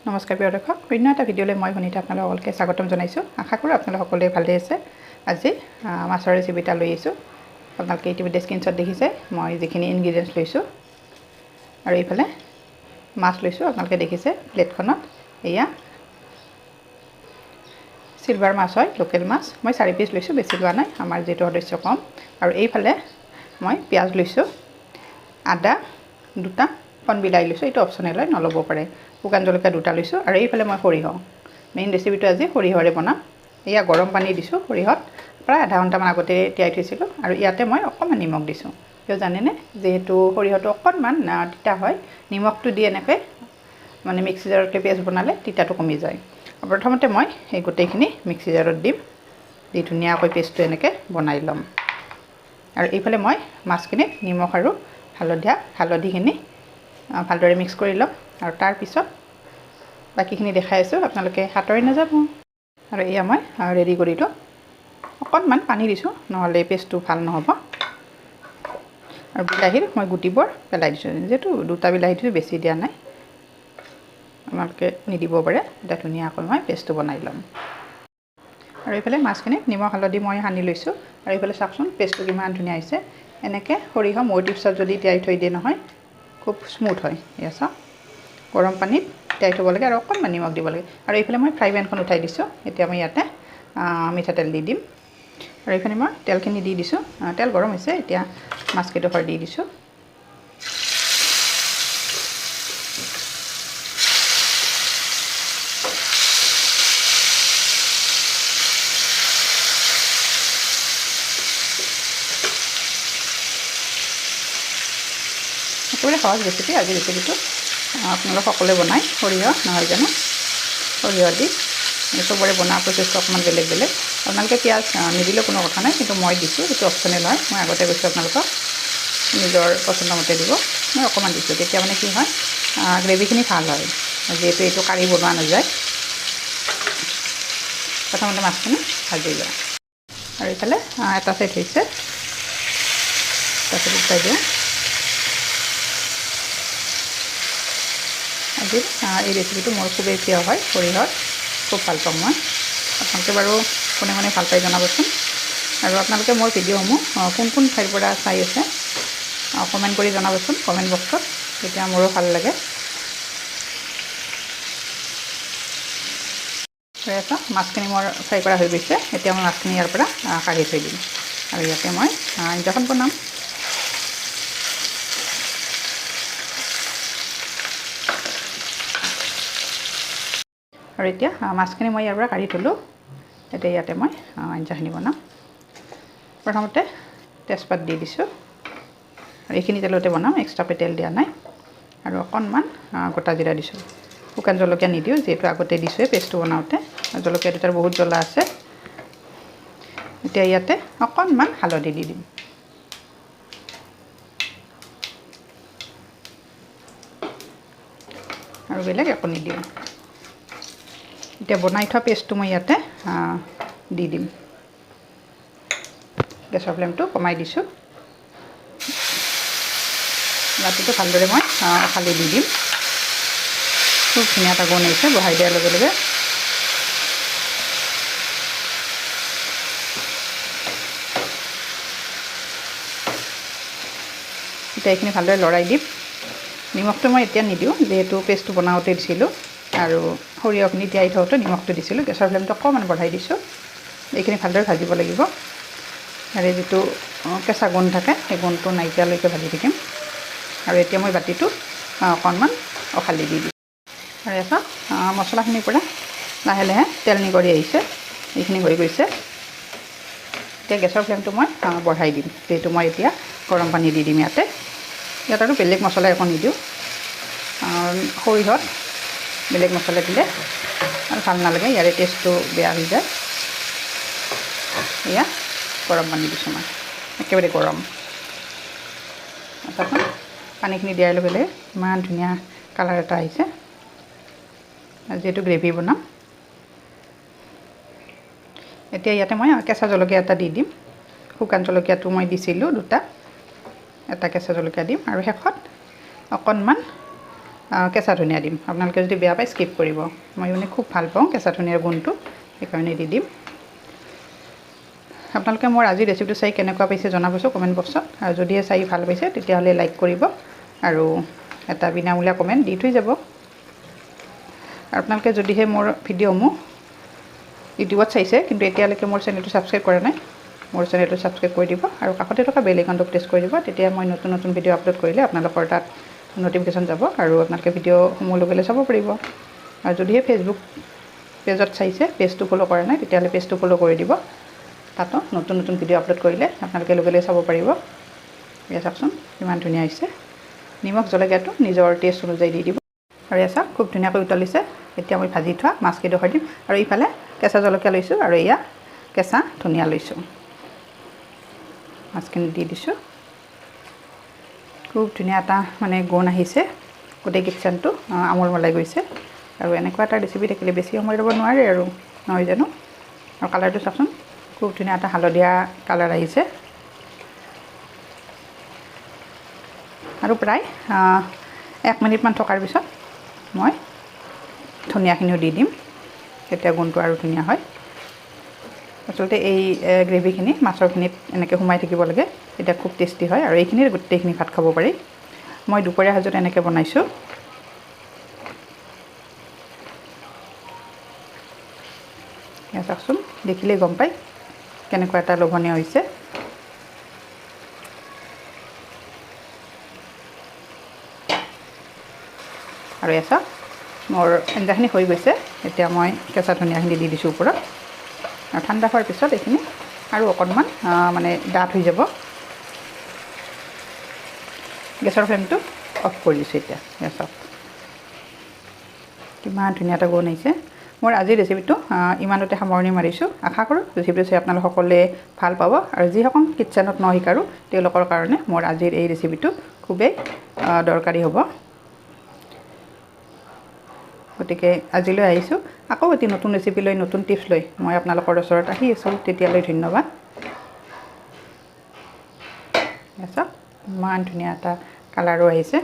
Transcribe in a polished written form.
নমস্কাৰ প্ৰিয় দৰ্শক, অন্য এটা ভিডিঅ'লৈ মই শুনিতে আপোনালোক সকলোকে স্বাগতম জনাইছোঁ। আশা কৰোঁ আপোনালোক সকলোৱে ভালে আছে। আজি মাছৰ ৰেচিপি এটা লৈ আহিছোঁ। আপোনালোকে ইতিমধ্যে স্ক্ৰীনশ্বট দেখিছে মই যিখিনি ইনগ্ৰিডিয়েণ্টছ লৈছোঁ, আৰু এইফালে মাছ লৈছোঁ। আপোনালোকে দেখিছে প্লেটখনত এয়া চিলভাৰ মাছ হয়, লোকেল মাছ। মই 4 পিচ লৈছোঁ, বেছি লোৱা নাই, আমাৰ যিহেতু সদস্য কম। আৰু এইফালে মই পিঁয়াজ লৈছোঁ, আদা দুটা, কণ বিলাহী লৈছোঁ, এইটো অপশ্যনেল হয়, নল'ব পাৰে। শুকান জলকীয়া দুটা লৈছোঁ, আৰু এইফালে মই সৰিয়হ, মেইন ৰেচিপিটো আজি সৰিয়হৰে বনাম। এয়া গৰম পানী দিছোঁ, সৰিয়হত প্ৰায় আধা ঘণ্টামান আগতে তিয়াই থৈছিলোঁ। আৰু ইয়াতে মই অকণমান নিমখ দিছোঁ, কিয় জানেনে, যিহেতু সৰিয়হটো অকণমান তিতা হয়, নিমখটো দি এনেকৈ মানে মিক্সি জাৰতকৈ পেষ্ট বনালে তিতাটো কমি যায়। প্ৰথমতে মই এই গোটেইখিনি মিক্সি জাৰত দিম, দি ধুনীয়াকৈ পেষ্টটো এনেকৈ বনাই ল'ম। আৰু এইফালে মই মাছখিনিত নিমখ আৰু হালধিখিনি ভালদৰে মিক্স কৰি ল'ম। আৰু তাৰপিছত বাকীখিনি দেখাই আছোঁ, আপোনালোকে হাতৰে নাযাব। আৰু এয়া মই ৰেডি কৰিলোঁ, অকণমান পানী দিছোঁ, নহ'লে পেষ্টটো ভাল নহ'ব। আৰু বিলাহীৰ মই গুটিবোৰ পেলাই দিছোঁ, যিহেতু দুটা বিলাহী দিছোঁ, বেছি দিয়া নাই, আপোনালোকে নিদিব পাৰে। এতিয়া ধুনীয়াকৈ মই পেষ্টটো বনাই ল'ম। আৰু এইফালে মাছখিনিত নিমখ হালধি মই সানি লৈছোঁ। আৰু এইফালে চাওকচোন পেষ্টটো কিমান ধুনীয়া হৈছে। এনেকৈ সৰিয়হ মৈ টিপছত যদি তিয়াই থৈ দিয়ে নহয়, খুব স্মুথ হয়। এয়া চাওক, গৰম পানীত তিয়াই থ'ব লাগে, আৰু অকণমান নিমখ দিব লাগে। আৰু এইফালে মই ফ্ৰাই পেনখন উঠাই দিছোঁ। এতিয়া মই ইয়াতে মিঠাতেল দি দিম। আৰু এইফালে মই তেলখিনি দি দিছোঁ, তেল গৰম হৈছে। এতিয়া মাছকেইডোখৰ দি দিছোঁ। একেবাৰে সহজ ৰেচিপি। আজি ৰেচিপিটো আপোনালোক সকলোৱে বনায়, সৰিয়হ নহয় জানো, সৰিয়হ দি চবৰে বনোৱা প্ৰচেছটো অকণমান বেলেগ বেলেগ। আপোনালোকে পিঁয়াজ নিদিলেও কোনো কথা নাই, কিন্তু মই দিছোঁ, সেইটো অপশ্যনেল হয়। মই আগতে কৈছোঁ আপোনালোকক নিজৰ পচন্দ মতে দিব। মই অকণমান দিছোঁ, তেতিয়া মানে কি হয়, গ্ৰেভিখিনি ভাল হয়, যিহেতু এইটো কাঢ়ি বনোৱা নাযায়। প্ৰথমতে মাছখিনি ভাজি লওঁ। আৰু এইফালে এটা চাইড হৈছে, তাৰপিছত উঠাই দিওঁ। আজি এই ৰেচিপিটো মোৰ খুবেই প্ৰিয় হয়, সৰিয়হৰ খুব ভাল পাওঁ মই। আপোনালোকে বাৰু কোনে কোনে ভাল পাই জনাবচোন। আৰু আপোনালোকে মোৰ ভিডিঅ'সমূহ কোন কোন ঠাইৰ পৰা চাই আছে কমেণ্ট কৰি জনাবচোন কমেণ্ট বক্সত, তেতিয়া মোৰো ভাল লাগে। মাছখিনি মোৰ ফ্ৰাই কৰা হৈ গৈছে। এতিয়া মই মাছখিনি ইয়াৰ পৰা কাঢ়ি থৈ দিম। আৰু ইয়াতে মই আঞ্জাখন বনাম। আৰু এতিয়া মাছখিনি মই ইয়াৰ পৰা কাঢ়ি থ'লোঁ। এতিয়া ইয়াতে মই আঞ্জাখিনি বনাম। প্ৰথমতে তেজপাত দি দিছোঁ, আৰু এইখিনি তেলতে বনাম, এক্সট্ৰাকৈ তেল দিয়া নাই। আৰু অকণমান গোটা জিৰা দিছোঁ। শুকান জলকীয়া নিদিওঁ, যিহেতু আগতে দিছোঁৱে পেষ্টটো বনাওঁতে। জলকীয়া দুটাৰ বহুত জ্বলা আছে। এতিয়া ইয়াতে অকণমান হালধি দি দিম। আৰু বেলেগ একো নিদিওঁ। এতিয়া বনাই থোৱা পেষ্টটো মই ইয়াতে দি দিম। গেছৰ ফ্লেমটো কমাই দিছোঁ। বাতিটো ভালদৰে মই খালি দি দিম। খুব ধুনীয়া এটা গোন্ধ আহিছে বহাই দিয়াৰ লগে লগে। এতিয়া এইখিনি ভালদৰে লৰাই দিম। নিমখটো মই এতিয়া নিদিওঁ, যিহেতু পেষ্টটো বনাওঁতে দিছিলোঁ, আৰু সৰিয়হখিনি তিয়াই থওঁতে নিমখটো দিছিলোঁ। গেছৰ ফ্লেমটো অকণমান বঢ়াই দিছোঁ। এইখিনি ভালদৰে ভাজিব লাগিব, আৰু যিটো কেঁচা গোন্ধ থাকে, সেই গোন্ধটো নাইকিয়ালৈকে ভাজি থাকিম। আৰু এতিয়া মই বাতিটো অকণমান অখালি দি দিম। আৰু এটা মছলাখিনিৰ পৰা লাহে লাহে তেল নিগৰি আহিছে, এইখিনি হৈ গৈছে। এতিয়া গেছৰ ফ্লেমটো মই বঢ়াই দিম, যিহেতু মই এতিয়া গৰম পানী দি দিম ইয়াতে। ইয়াত আৰু বেলেগ মছলা একো নিদিওঁ। সৰিয়হত বেলেগ মছলা দিলে আৰু ভাল নালাগে, ইয়াৰে টেষ্টটো বেয়া হৈ যায়। এয়া গৰম পানী দিছোঁ মই, একেবাৰে গৰম। চাওকচোন, পানীখিনি দিয়াৰ লগে লগে ইমান ধুনীয়া কালাৰ এটা আহিছে। যিহেতু গ্ৰেভি বনাম, এতিয়া ইয়াতে মই কেঁচা জলকীয়া এটা দি দিম। শুকান জলকীয়াটো মই দিছিলোঁ দুটা, এটা কেঁচা জলকীয়া দিম। আৰু শেষত অকণমান কেঁচা ধনিয়া দিম। আপোনালোকে যদি বেয়া পায় স্কিপ কৰিব। মই মানে খুব ভাল পাওঁ কেঁচা ধনিয়াৰ গোন্ধটো, সেইকাৰণে দি দিম। আপোনালোকে মোৰ আজি ৰেচিপিটো চাই কেনেকুৱা পাইছে জনাবচোন কমেণ্ট বক্সত। আৰু যদিহে চাই ভাল পাইছে তেতিয়াহ'লে লাইক কৰিব আৰু এটা বিনামূলীয়া কমেণ্ট দি থৈ যাব। আৰু আপোনালোকে যদিহে মোৰ ভিডিঅ'সমূহ ইউটিউবত চাইছে কিন্তু এতিয়ালৈকে মোৰ চেনেলটো ছাবস্ক্ৰাইব কৰা নাই, মোৰ চেনেলটো ছাবস্ক্ৰাইব কৰি দিব আৰু কাষতে থকা বেল আইকনটো প্ৰেছ কৰি দিব। তেতিয়া মই নতুন নতুন ভিডিঅ' আপলোড কৰিলে আপোনালোকৰ তাত ন'টিফিকেশ্যন যাব আৰু আপোনালোকে ভিডিঅ'সমূহ লগে চাব পাৰিব। আৰু যদিহে ফেচবুক পেজত চাইছে, পেজটো ফ'ল' কৰা নাই, তেতিয়াহ'লে পেজটো ফ'ল' কৰি দিব। তাতো নতুন নতুন ভিডিঅ' আপলোড কৰিলে আপোনালোকে লগে চাব পাৰিব। এয়া চাওকচোন কিমান ধুনীয়া হৈছে। নিমখ জলকীয়াটো নিজৰ টেষ্ট অনুযায়ী দি দিব। আৰু এয়া চাওক খুব ধুনীয়াকৈ উতলিছে। এতিয়া মই ভাজি থোৱা মাছকেইডোখৰ দিম আৰু ইফালে কেঁচা জলকীয়া লৈছোঁ আৰু এয়া কেঁচা ধনিয়া লৈছোঁ। মাছখিনি দি দিছোঁ। খুব ধুনীয়া এটা মানে গোন্ধ আহিছে, গোটেই কিটচেনটো আমোল মলাই গৈছে। আৰু এনেকুৱা এটা ৰেচিপি থাকিলে বেছি সময় ল'ব নোৱাৰে আৰু নহয় জানো। আৰু কালাৰটো চাওকচোন খুব ধুনীয়া এটা হালধীয়া কালাৰ আহিছে। আৰু প্ৰায় 1 মিনিটমান থকাৰ পিছত মই ধনিয়াখিনিও দি দিম, তেতিয়া গোন্ধটো আৰু ধুনীয়া হয়। আচলতে এই গ্ৰেভিখিনি মাছৰখিনিত এনেকৈ সোমাই থাকিব লাগে, তেতিয়া খুব টেষ্টি হয় আৰু এইখিনিৰ গোটেইখিনি ভাত খাব পাৰি। মই দুপৰীয়া সাজত এনেকৈ বনাইছোঁ। এয়া চাওকচোন দেখিলেই গম পায় কেনেকুৱা এটা লোভনীয় হৈছে। আৰু এয়া চাওক মোৰ আঞ্জাখিনি হৈ গৈছে। এতিয়া মই কেঁচা ধনিয়াখিনি দি দিছোঁ ওপৰত। আৰু ঠাণ্ডা হোৱাৰ পিছত এইখিনি আৰু অকণমান মানে ডাঠ হৈ যাব। গেছৰ ফ্লেমটো অফ কৰি দিছোঁ এতিয়া। এয়া চাওক কিমান ধুনীয়া এটা গোন্ধ আহিছে। মোৰ আজিৰ ৰেচিপিটো ইমানতে সামৰণি মাৰিছোঁ। আশা কৰোঁ ৰেচিপিটো চাই আপোনালোক সকলোৱে ভাল পাব। আৰু যিসকল কিটচেনত ন শিকাৰু তেওঁলোকৰ কাৰণে মোৰ আজিৰ এই ৰেচিপিটো খুবেই দৰকাৰী হ'ব। গতিকে আজিলৈ আহিছোঁ। আকৌ এটি নতুন ৰেচিপি লৈ, নতুন টিপছ লৈ মই আপোনালোকৰ ওচৰত আহি আছোঁ। তেতিয়ালৈ ধন্যবাদ। চাওক ইমান ধুনীয়া এটা কালাৰো আহিছে।